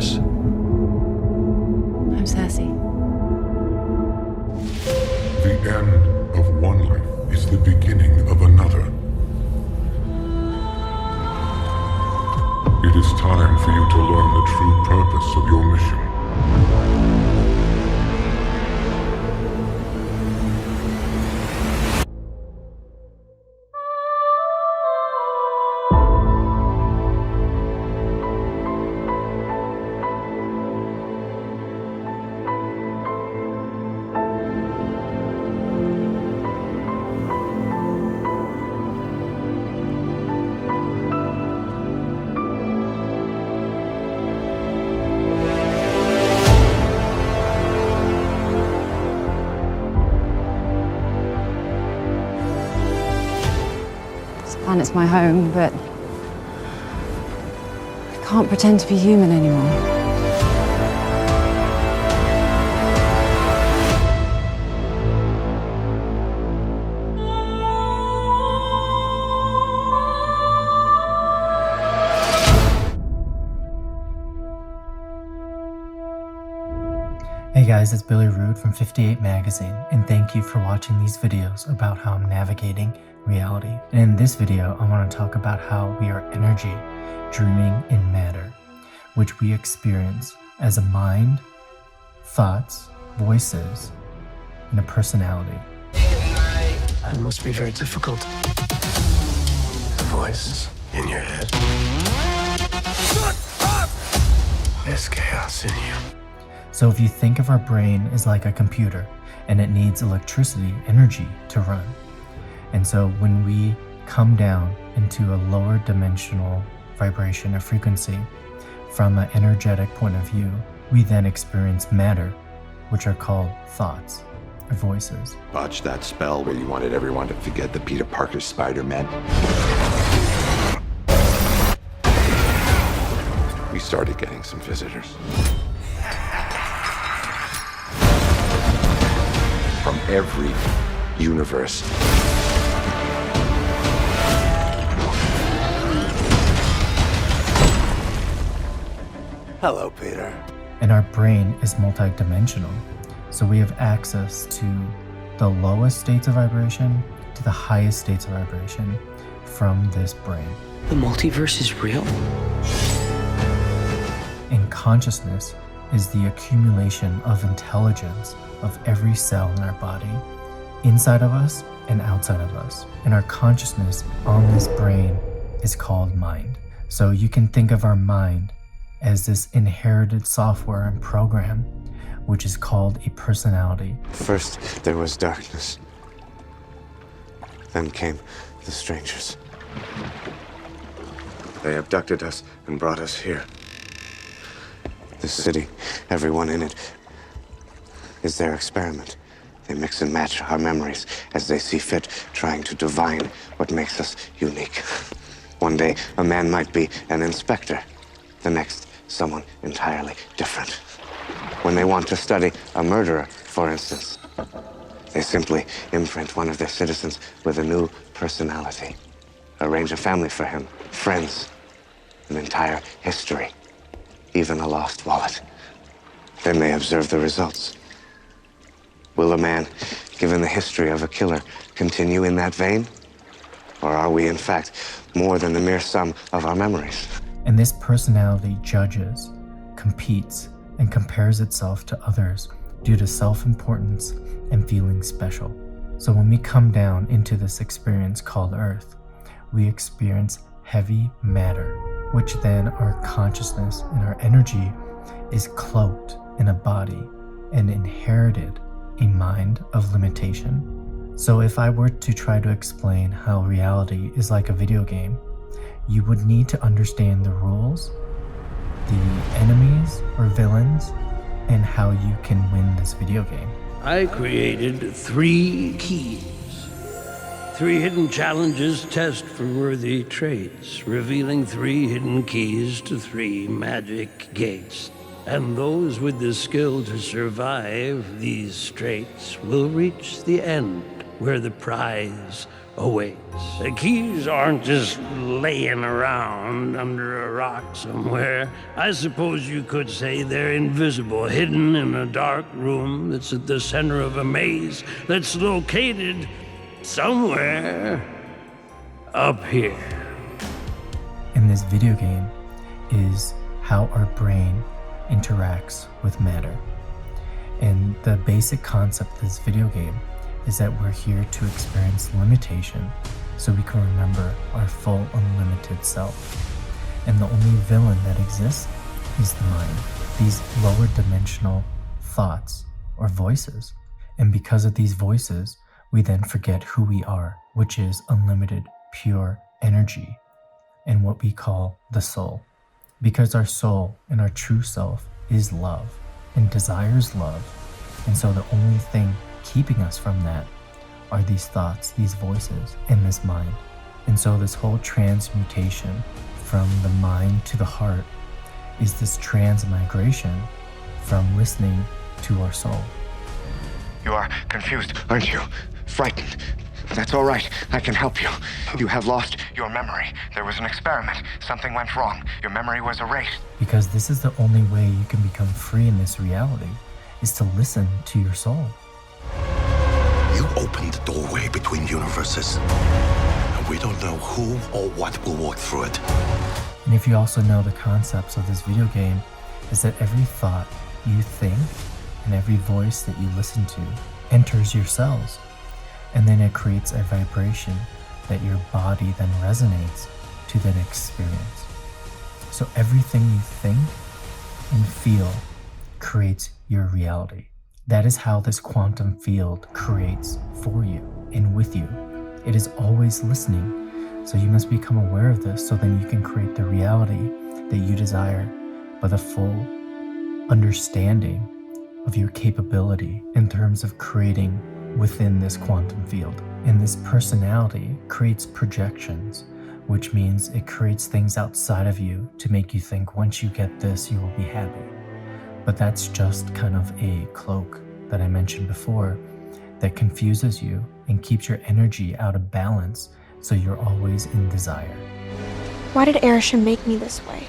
this? I'm Cersei. The end of one life is the beginning of another. It is time for you to learn the true purpose of your mission. This planet's my home, but I can't pretend to be human anymore. Hey guys, it's Billy Rude from 58 Magazine, and thank you for watching these videos about how I'm navigating reality. And in this video, I want to talk about how we are energy dreaming in matter, which we experience as a mind, thoughts, voices, and a personality. That must be very difficult. The voice in your head. Shut up! There's chaos in you. So if you think of our brain as like a computer and it needs electricity, energy to run. And so when we come down into a lower dimensional vibration or frequency from an energetic point of view, we then experience matter, which are called thoughts or voices. Botched that spell where you wanted everyone to forget the Peter Parker Spider-Man. We started getting some visitors. From every universe. Hello, Peter. And our brain is multidimensional, so we have access to the lowest states of vibration to the highest states of vibration from this brain. The multiverse is real? And consciousness is the accumulation of intelligence of every cell in our body, inside of us and outside of us. And our consciousness on this brain is called mind. So you can think of our mind as this inherited software and program, which is called a personality. First, there was darkness. Then came the strangers. They abducted us and brought us here. This city, everyone in it, is their experiment. They mix and match our memories as they see fit, trying to divine what makes us unique. One day, a man might be an inspector. The next, someone entirely different. When they want to study a murderer, for instance, they simply imprint one of their citizens with a new personality. Arrange a family for him, friends, an entire history, even a lost wallet. Then they observe the results. Will a man, given the history of a killer, continue in that vein? Or are we, in fact, more than the mere sum of our memories? And this personality judges, competes, and compares itself to others due to self-importance and feeling special. So when we come down into this experience called Earth, we experience heavy matter, which then our consciousness and our energy is cloaked in a body and inherited a mind of limitation. So if I were to try to explain how reality is like a video game, you would need to understand the rules, the enemies or villains, and how you can win this video game. I created 3 keys. 3 hidden challenges test for worthy traits, revealing 3 hidden keys to 3 magic gates. And those with the skill to survive these traits will reach the end where the prize awaits. The keys aren't just laying around under a rock somewhere. I suppose you could say they're invisible, hidden in a dark room that's at the center of a maze that's located somewhere up here. And this video game is how our brain interacts with matter. And the basic concept of this video game is that we're here to experience limitation so we can remember our full unlimited self. And the only villain that exists is the mind, these lower dimensional thoughts or voices. And because of these voices, we then forget who we are, which is unlimited, pure energy, and what we call the soul. Because our soul and our true self is love and desires love. And so the only thing keeping us from that are these thoughts, these voices, and this mind. And so this whole transmutation from the mind to the heart is this transmigration from listening to our soul. You are confused, aren't you? Frightened. That's all right. I can help you. You have lost your memory. There was an experiment. Something went wrong. Your memory was erased. Because this is the only way you can become free in this reality, is to listen to your soul. You opened the doorway between universes, and we don't know who or what will walk through it. And if you also know the concepts of this video game, is that every thought you think and every voice that you listen to enters your cells, and then it creates a vibration that your body then resonates to that experience. So everything you think and feel creates your reality. That is how this quantum field creates for you and with you. It is always listening. So you must become aware of this so then you can create the reality that you desire by the full understanding of your capability in terms of creating within this quantum field. And this personality creates projections, which means it creates things outside of you to make you think once you get this, you will be happy. But that's just kind of a cloak that I mentioned before that confuses you and keeps your energy out of balance, so you're always in desire. Why did Arisha make me this way?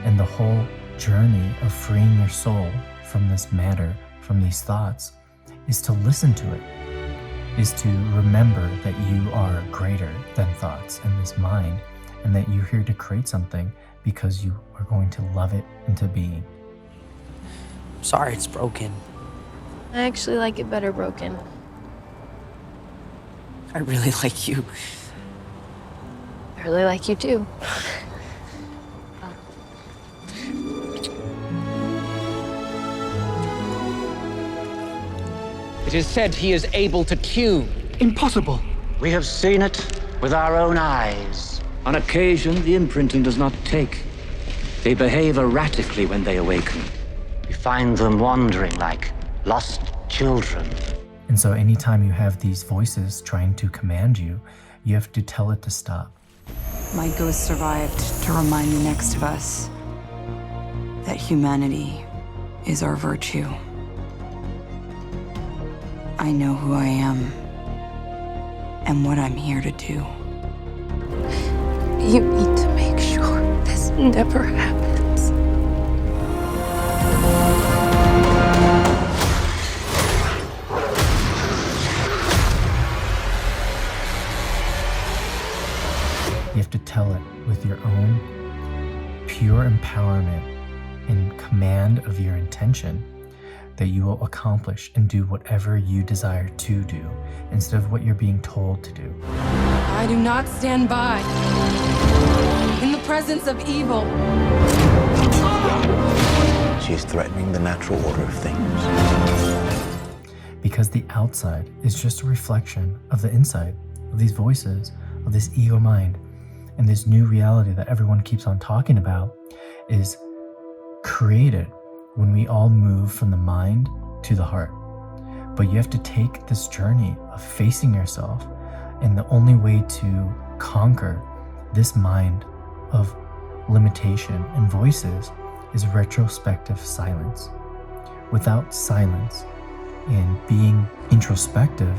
And the whole journey of freeing your soul from this matter, from these thoughts, is to listen to it, is to remember that you are greater than thoughts and this mind, and that you're here to create something because you are going to love it into being. Sorry it's broken. I actually like it better broken. I really like you. I really like you too. It is said he is able to tune. Impossible. We have seen it with our own eyes. On occasion, the imprinting does not take. They behave erratically when they awaken. We find them wandering like lost children. And so anytime you have these voices trying to command you, you have to tell it to stop. My ghost survived to remind the next of us that humanity is our virtue. I know who I am and what I'm here to do. You need to make sure this never happens. You have to tell it with your own pure empowerment and command of your intention that you will accomplish and do whatever you desire to do instead of what you're being told to do. I do not stand by in the presence of evil. She is threatening the natural order of things. Because the outside is just a reflection of the inside, of these voices, of this ego mind, and this new reality that everyone keeps on talking about is created when we all move from the mind to the heart. But you have to take this journey of facing yourself, and the only way to conquer this mind of limitation and voices is retrospective silence. Without silence and being introspective,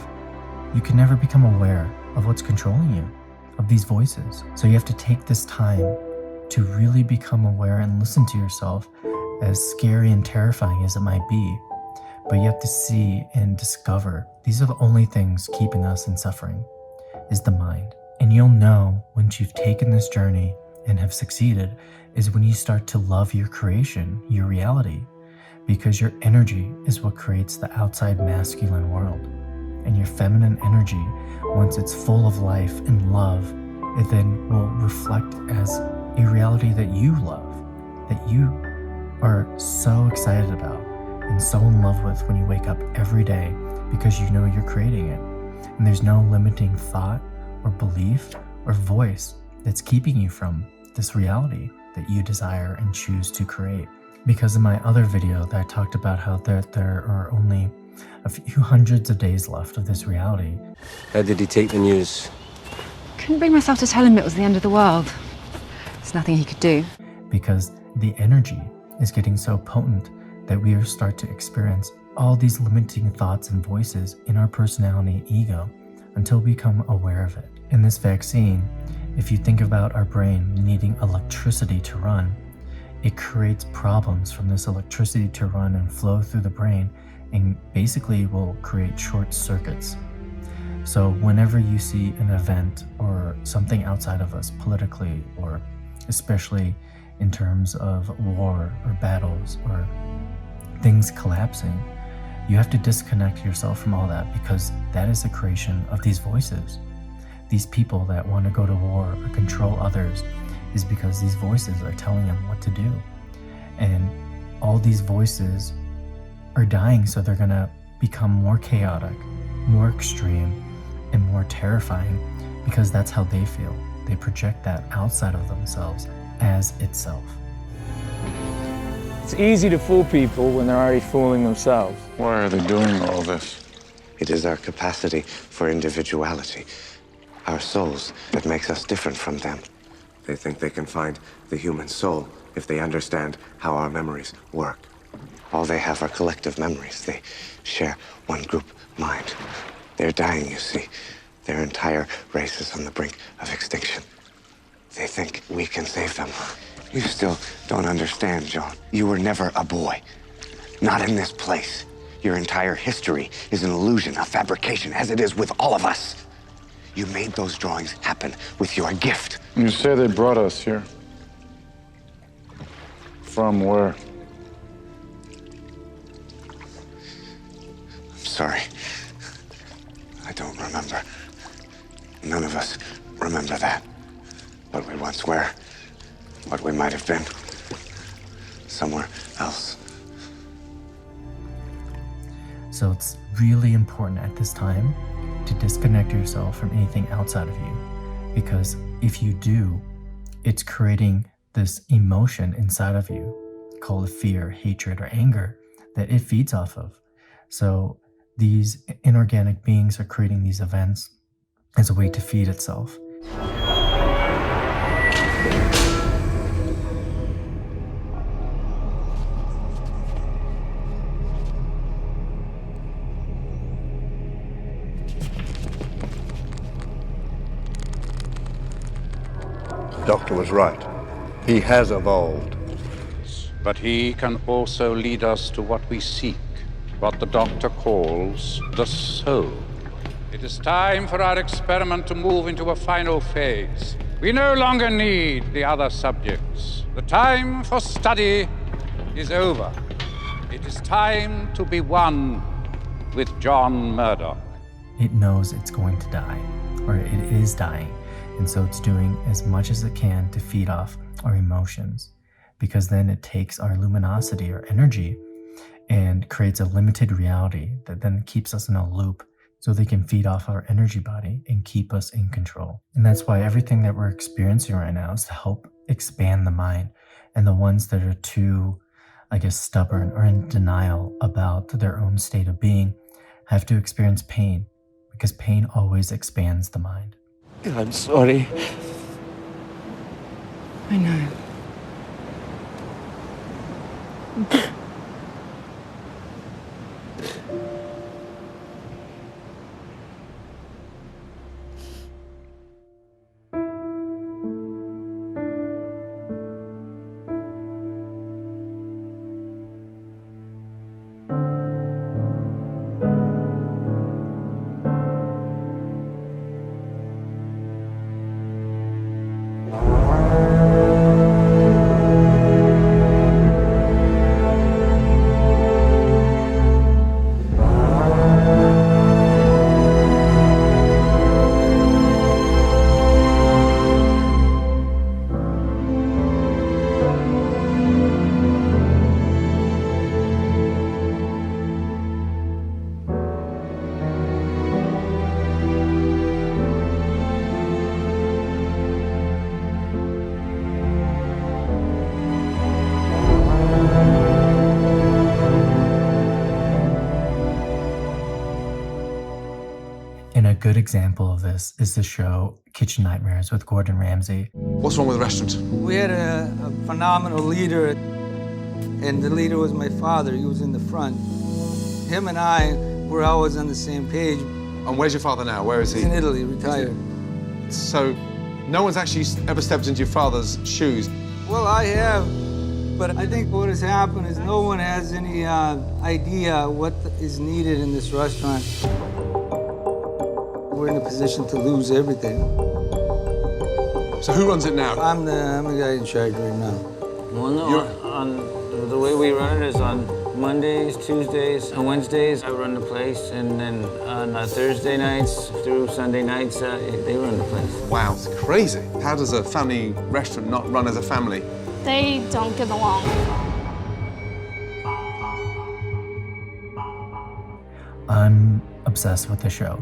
you can never become aware of what's controlling you, of these voices. So you have to take this time to really become aware and listen to yourself, as scary and terrifying as it might be. But you have to see and discover these are the only things keeping us in suffering, is the mind. And you'll know once you've taken this journey and have succeeded is when you start to love your creation, your reality, because your energy is what creates the outside masculine world. And your feminine energy, once it's full of life and love, it then will reflect as a reality that you love, that you are so excited about and so in love with when you wake up every day, because you know you're creating it. And there's no limiting thought or belief or voice that's keeping you from this reality that you desire and choose to create. Because in my other video that I talked about how there are only a few hundreds of days left of this reality. How did he take the news? Couldn't bring myself to tell him it was the end of the world. There's nothing he could do. Because the energy is getting so potent that we start to experience all these limiting thoughts and voices in our personality and ego until we become aware of it. In this vaccine, if you think about our brain needing electricity to run, it creates problems from this electricity to run and flow through the brain, and basically will create short circuits. So whenever you see an event or something outside of us politically, or especially in terms of war or battles or things collapsing, you have to disconnect yourself from all that, because that is a creation of these voices. These people that want to go to war or control others is because these voices are telling them what to do. And all these voices are dying, so they're gonna become more chaotic, more extreme, and more terrifying, because that's how they feel. They project that outside of themselves as itself. It's easy to fool people when they're already fooling themselves. Why are they doing all this? It is our capacity for individuality, our souls, that makes us different from them. They think they can find the human soul if they understand how our memories work. All they have are collective memories. They share one group mind. They're dying, you see. Their entire race is on the brink of extinction. They think we can save them. You still don't understand, John. You were never a boy. Not in this place. Your entire history is an illusion, a fabrication, as it is with all of us. You made those drawings happen with your gift. You say they brought us here. From where? I'm sorry. I don't remember. None of us remember that. What we once were. What we might have been. Somewhere else. So it's really important at this time to disconnect yourself from anything outside of you, because if you do, it's creating this emotion inside of you called fear, hatred, or anger that it feeds off of. So these inorganic beings are creating these events as a way to feed itself. The doctor was right. He has evolved. But he can also lead us to what we seek, what the doctor calls the soul. It is time for our experiment to move into a final phase. We no longer need the other subjects. The time for study is over. It is time to be one with John Murdoch. It knows it's going to die, or it is dying. And so it's doing as much as it can to feed off our emotions, because then it takes our luminosity or energy and creates a limited reality that then keeps us in a loop, so they can feed off our energy body and keep us in control. And that's why everything that we're experiencing right now is to help expand the mind. And the ones that are too, stubborn or in denial about their own state of being have to experience pain, because pain always expands the mind. I'm sorry. I know. a good example of this is the show Kitchen Nightmares with Gordon Ramsay. What's wrong with the restaurant? We had a phenomenal leader, and the leader was my father. He was in the front. Him and I were always on the same page. And where's your father now? Where is he? He's in Italy, retired. So, no one's actually ever stepped into your father's shoes? Well, I have, but I think what has happened is no one has any idea what is needed in this restaurant. We're in a position to lose everything. So who runs it now? I'm the guy in charge right now. Well, no, the way we run it is on Mondays, Tuesdays, and Wednesdays, I run the place, and then on Thursday nights through Sunday nights, they run the place. Wow, it's crazy. How does a family restaurant not run as a family? They don't get along. I'm obsessed with the show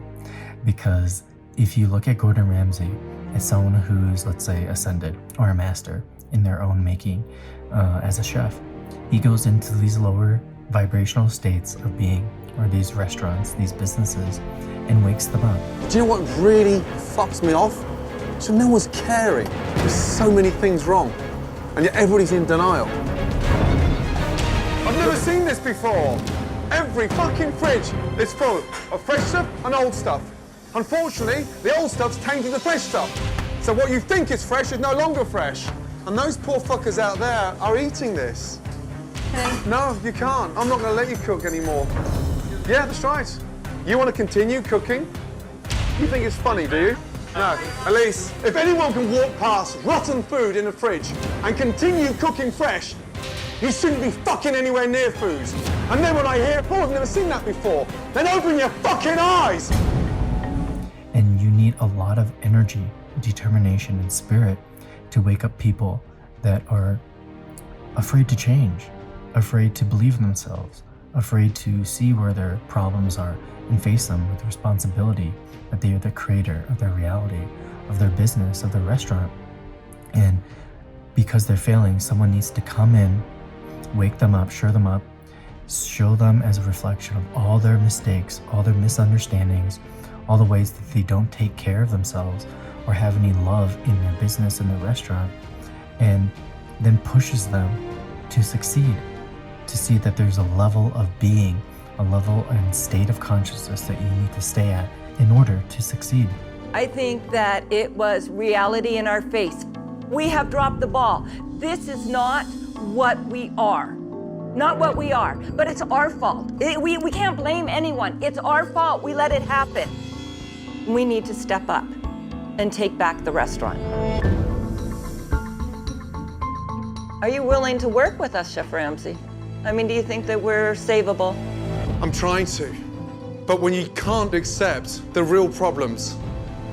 because if you look at Gordon Ramsay as someone who's, let's say, ascended or a master in their own making as a chef, he goes into these lower vibrational states of being, or these restaurants, these businesses, and wakes them up. Do you know what really fucks me off? So no one's caring. There's so many things wrong, and yet everybody's in denial. I've never seen this before. Every fucking fridge is full of fresh stuff and old stuff. Unfortunately, the old stuff's tainted the fresh stuff. So what you think is fresh is no longer fresh. And those poor fuckers out there are eating this. No, you can't. I'm not going to let you cook anymore. Yeah, that's right. You want to continue cooking? You think it's funny, do you? No. Elise, if anyone can walk past rotten food in a fridge and continue cooking fresh, you shouldn't be fucking anywhere near food. And then when I hear, oh, I've never seen that before, then open your fucking eyes! And you need a lot of energy, determination, and spirit to wake up people that are afraid to change, afraid to believe in themselves, afraid to see where their problems are and face them with responsibility that they are the creator of their reality, of their business, of their restaurant. And because they're failing, someone needs to come in, wake them up, show them as a reflection of all their mistakes, all their misunderstandings, all the ways that they don't take care of themselves or have any love in their business, in their restaurant, and then pushes them to succeed, to see that there's a level of being, a level and state of consciousness that you need to stay at in order to succeed. I think that it was reality in our face. We have dropped the ball. This is not what we are. Not what we are, but it's our fault. We can't blame anyone. It's our fault. We let it happen. We need to step up and take back the restaurant. Are you willing to work with us, Chef Ramsay? I mean, do you think that we're savable? I'm trying to. But when you can't accept the real problems,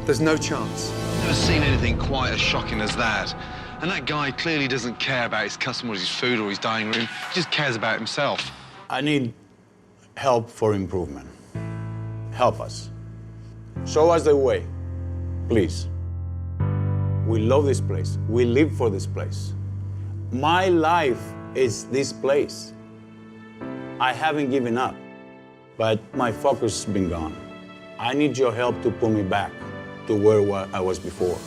there's no chance. Never seen anything quite as shocking as that. And that guy clearly doesn't care about his customers, his food, or his dining room. He just cares about himself. I need help for improvement. Help us. Show us the way, please. We love this place. We live for this place. My life is this place. I haven't given up, but my focus has been gone. I need your help to pull me back to where I was before.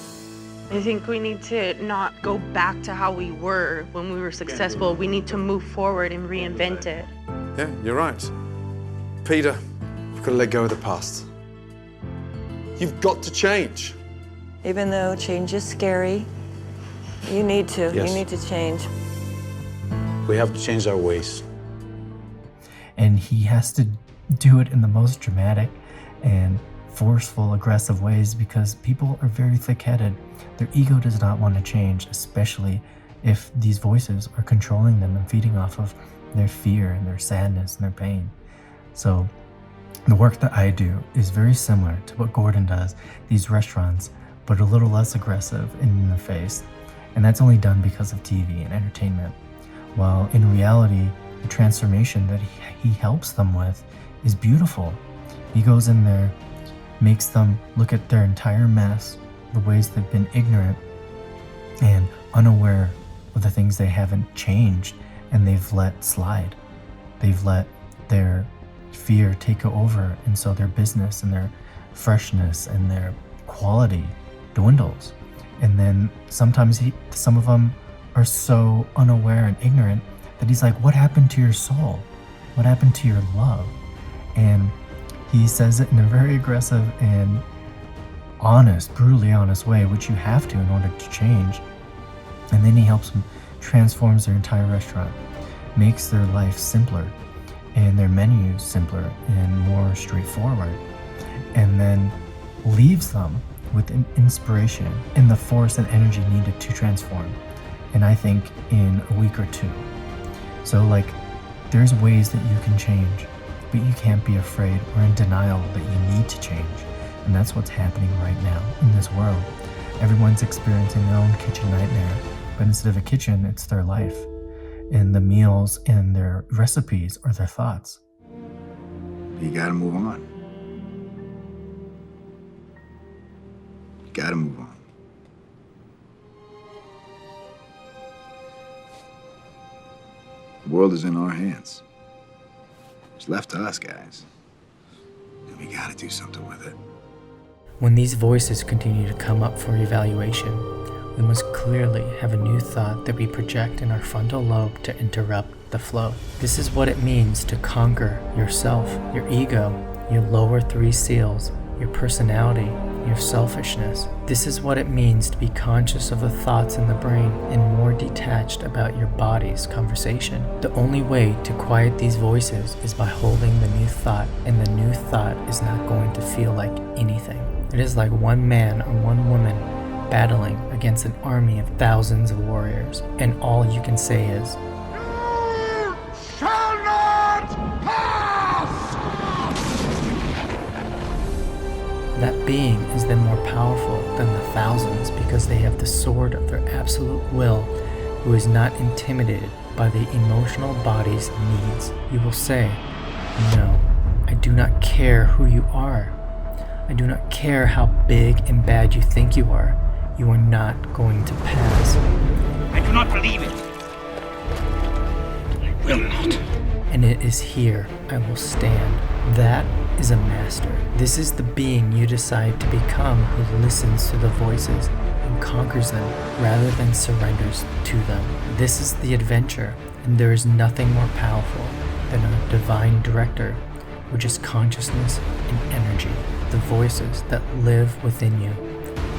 I think we need to not go back to how we were when we were successful. We need to move forward and reinvent it. Yeah, you're right. Peter, we've got to let go of the past. You've got to change. Even though change is scary, you need to. Yes. You need to change. We have to change our ways. And he has to do it in the most dramatic and forceful, aggressive ways because people are very thick-headed. Their ego does not want to change, especially if these voices are controlling them and feeding off of their fear and their sadness and their pain. So the work that I do is very similar to what Gordon does, these restaurants, but a little less aggressive and in the face. And that's only done because of TV and entertainment. While in reality, the transformation that he helps them with is beautiful. He goes in there, makes them look at their entire mess, the ways they've been ignorant and unaware of the things they haven't changed and they've let slide. They've let their fear take over, and so their business and their freshness and their quality dwindles. And then sometimes some of them are so unaware and ignorant that he's like, what happened to your soul? What happened to your love? And he says it in a very aggressive and honest, brutally honest way, which you have to in order to change. And then he helps them, transforms their entire restaurant, makes their life simpler and their menu simpler and more straightforward, and then leaves them with an inspiration and the force and energy needed to transform. And I think in a week or two. So like, there's ways that you can change, but you can't be afraid or in denial that you need to change. And that's what's happening right now in this world. Everyone's experiencing their own kitchen nightmare, but instead of a kitchen, it's their life. And the meals and their recipes are their thoughts. You gotta move on. You gotta move on. The world is in our hands. It's left to us, guys. And we gotta do something with it. When these voices continue to come up for evaluation, we must clearly have a new thought that we project in our frontal lobe to interrupt the flow. This is what it means to conquer yourself, your ego, your lower 3 seals, your personality, your selfishness. This is what it means to be conscious of the thoughts in the brain and more detached about your body's conversation. The only way to quiet these voices is by holding the new thought, and the new thought is not going to feel like anything. It is like one man or one woman battling against an army of thousands of warriors, and all you can say is, "You shall not pass!" That being is then more powerful than the thousands because they have the sword of their absolute will, who is not intimidated by the emotional body's needs. You will say, no, I do not care who you are. I do not care how big and bad you think you are. You are not going to pass. I do not believe it. I will not. And it is here I will stand. That is a master. This is the being you decide to become, who listens to the voices and conquers them rather than surrenders to them. This is the adventure, and there is nothing more powerful than a divine director, which is consciousness and energy, the voices that live within you.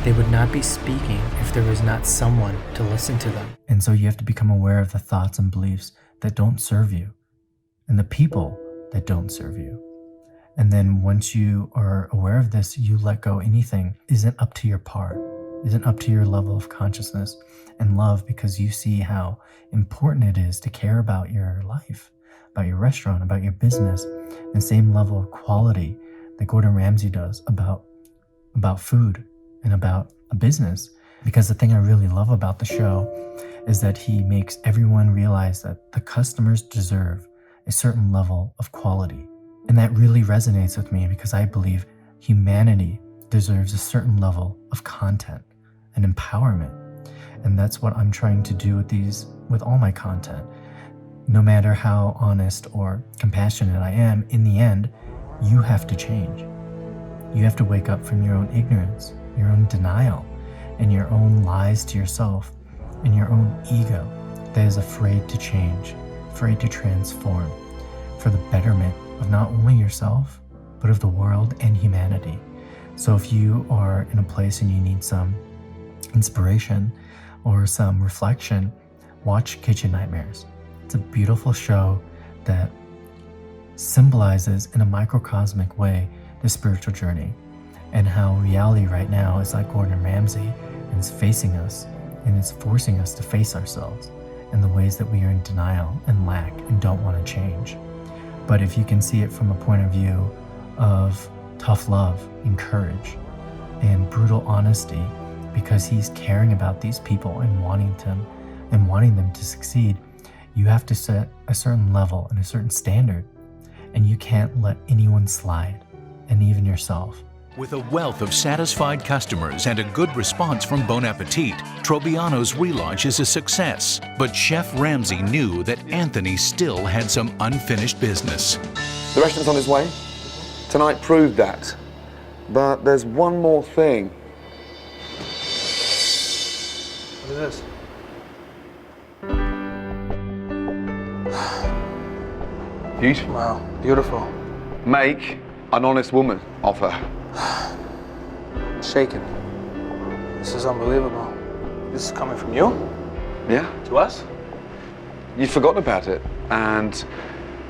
They would not be speaking if there was not someone to listen to them. And so you have to become aware of the thoughts and beliefs that don't serve you, and the people that don't serve you. And then once you are aware of this, you let go. Anything isn't up to your par, isn't up to your level of consciousness and love, because you see how important it is to care about your life, about your restaurant, about your business, the same level of quality that Gordon Ramsay does about food and about a business. Because the thing I really love about the show is that he makes everyone realize that the customers deserve a certain level of quality. And that really resonates with me, because I believe humanity deserves a certain level of content and empowerment. And that's what I'm trying to do with all my content. No matter how honest or compassionate I am, in the end, you have to change. You have to wake up from your own ignorance, your own denial, and your own lies to yourself, and your own ego that is afraid to change, afraid to transform for the betterment of not only yourself, but of the world and humanity. So if you are in a place and you need some inspiration or some reflection, watch Kitchen Nightmares. It's a beautiful show that symbolizes in a microcosmic way the spiritual journey, and how reality right now is like Gordon Ramsay, and it's facing us, and it's forcing us to face ourselves and the ways that we are in denial and lack and don't want to change. But if you can see it from a point of view of tough love and courage and brutal honesty, because he's caring about these people and wanting them to succeed, you have to set a certain level and a certain standard, and you can't let anyone slide, and even yourself. With a wealth of satisfied customers and a good response from Bon Appetit, Trobiano's relaunch is a success. But Chef Ramsay knew that Anthony still had some unfinished business. The restaurant's on its way. Tonight proved that. But there's one more thing. What is this? Beautiful. Wow, beautiful. Make an honest woman of her. I'm shaken. This is unbelievable. This is coming from you? Yeah. To us? You've forgotten about it. And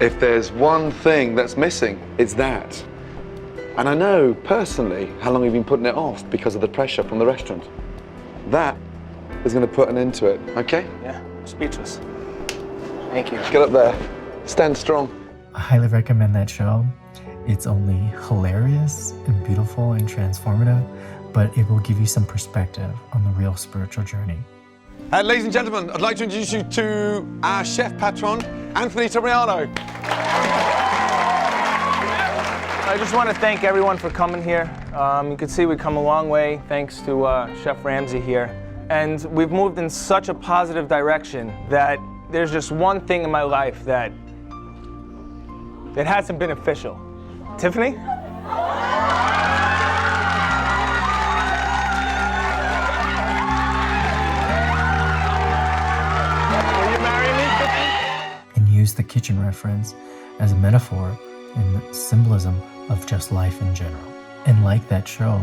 if there's one thing that's missing, it's that. And I know personally how long you've been putting it off because of the pressure from the restaurant. That is going to put an end to it, okay? Yeah, I'm speechless. Thank you. Get up there. Stand strong. I highly recommend that show. It's only hilarious and beautiful and transformative, but it will give you some perspective on the real spiritual journey. Ladies and gentlemen, I'd like to introduce you to our chef patron, Anthony Trobiano. I just want to thank everyone for coming here. You can see we've come a long way thanks to Chef Ramsay here. And we've moved in such a positive direction that there's just one thing in my life that hasn't been official. Tiffany? And use the kitchen reference as a metaphor and symbolism of just life in general. And like that show,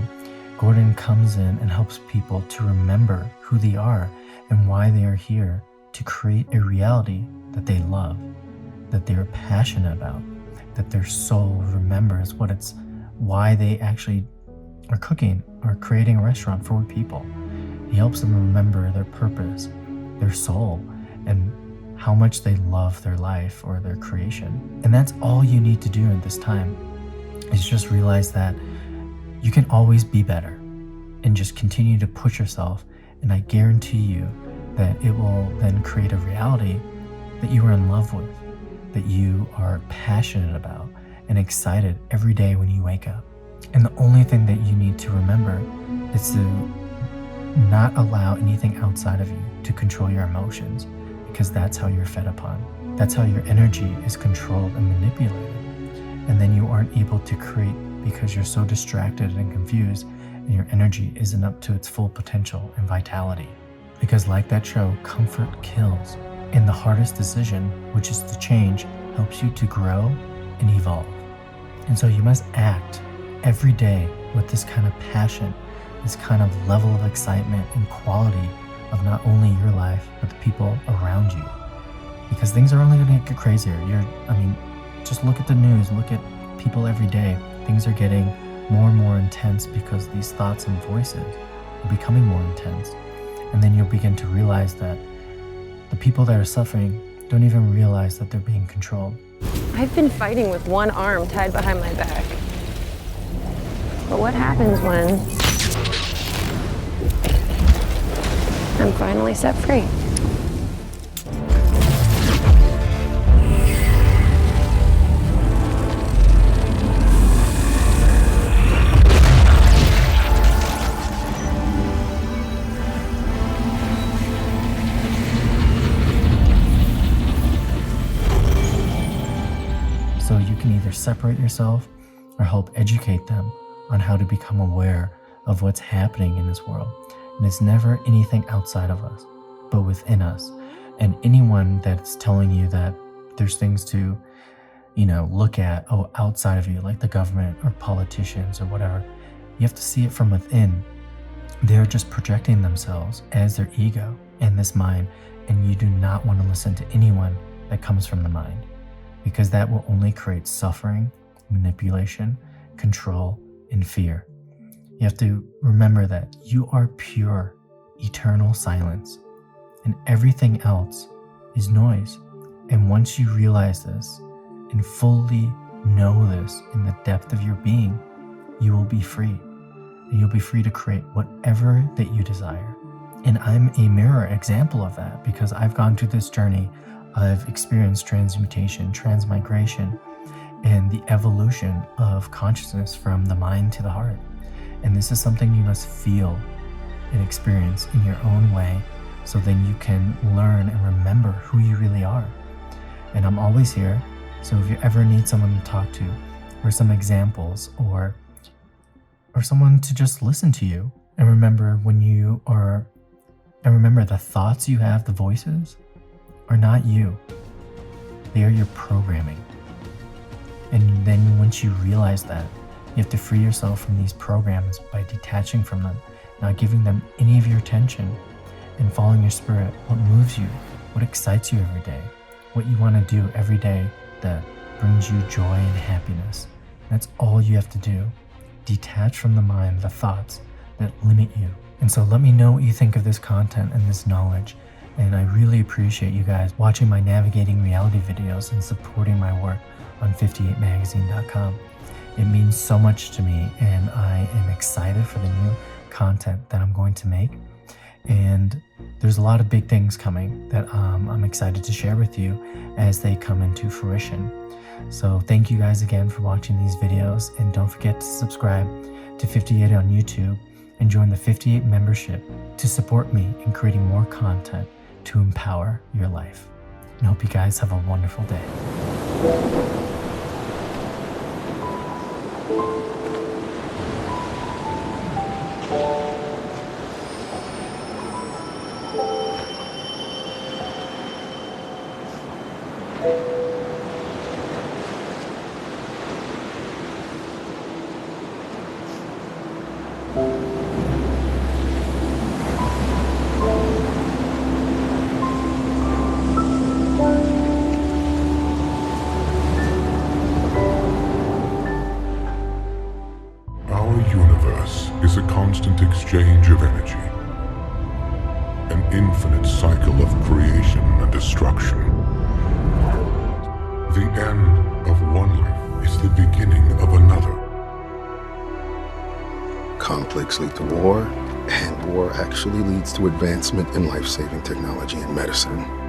Gordon comes in and helps people to remember who they are and why they are here to create a reality that they love, that they're passionate about, that their soul remembers why they actually are cooking or creating a restaurant for people. He helps them remember their purpose, their soul, and how much they love their life or their creation. And that's all you need to do at this time, is just realize that you can always be better and just continue to push yourself. And I guarantee you that it will then create a reality that you are in love with, that you are passionate about and excited every day when you wake up. And the only thing that you need to remember is to not allow anything outside of you to control your emotions, because that's how you're fed upon. That's how your energy is controlled and manipulated. And then you aren't able to create because you're so distracted and confused, and your energy isn't up to its full potential and vitality. Because like that show, comfort kills. And the hardest decision, which is to change, helps you to grow and evolve. And so you must act every day with this kind of passion, this kind of level of excitement and quality of not only your life, but the people around you. Because things are only going to get crazier. Just look at the news, look at people every day. Things are getting more and more intense because these thoughts and voices are becoming more intense. And then you'll begin to realize that the people that are suffering don't even realize that they're being controlled. I've been fighting with one arm tied behind my back. But what happens when I'm finally set free? So you can either separate yourself or help educate them on how to become aware of what's happening in this world. And it's never anything outside of us, but within us. And anyone that's telling you that there's things to, look at, outside of you, like the government or politicians or whatever, you have to see it from within. They're just projecting themselves as their ego in this mind, and you do not want to listen to anyone that comes from the mind, because that will only create suffering, manipulation, control, and fear. You have to remember that you are pure, eternal silence, and everything else is noise. And once you realize this and fully know this in the depth of your being, you will be free. And you'll be free to create whatever that you desire. And I'm a mirror example of that, because I've gone through this journey. I've experienced transmutation, transmigration, and the evolution of consciousness from the mind to the heart. And this is something you must feel and experience in your own way, so then you can learn and remember who you really are. And I'm always here, so if you ever need someone to talk to, or some examples, or someone to just listen to you, and remember the thoughts you have, the voices, are not you. They are your programming. And then once you realize that, you have to free yourself from these programs by detaching from them, not giving them any of your attention, and following your spirit, what moves you, what excites you every day, what you want to do every day that brings you joy and happiness. That's all you have to do. Detach from the mind the thoughts that limit you. And so let me know what you think of this content and this knowledge. And I really appreciate you guys watching my Navigating Reality videos and supporting my work on FIFTY8magazine.com. It means so much to me, and I am excited for the new content that I'm going to make. And there's a lot of big things coming that I'm excited to share with you as they come into fruition. So thank you guys again for watching these videos, and don't forget to subscribe to 58 on YouTube and join the 58 membership to support me in creating more content to empower your life. And I hope you guys have a wonderful day. Is a constant exchange of energy, an infinite cycle of creation and destruction. The end of one life is the beginning of another. Conflicts lead to war, and war actually leads to advancement in life-saving technology and medicine.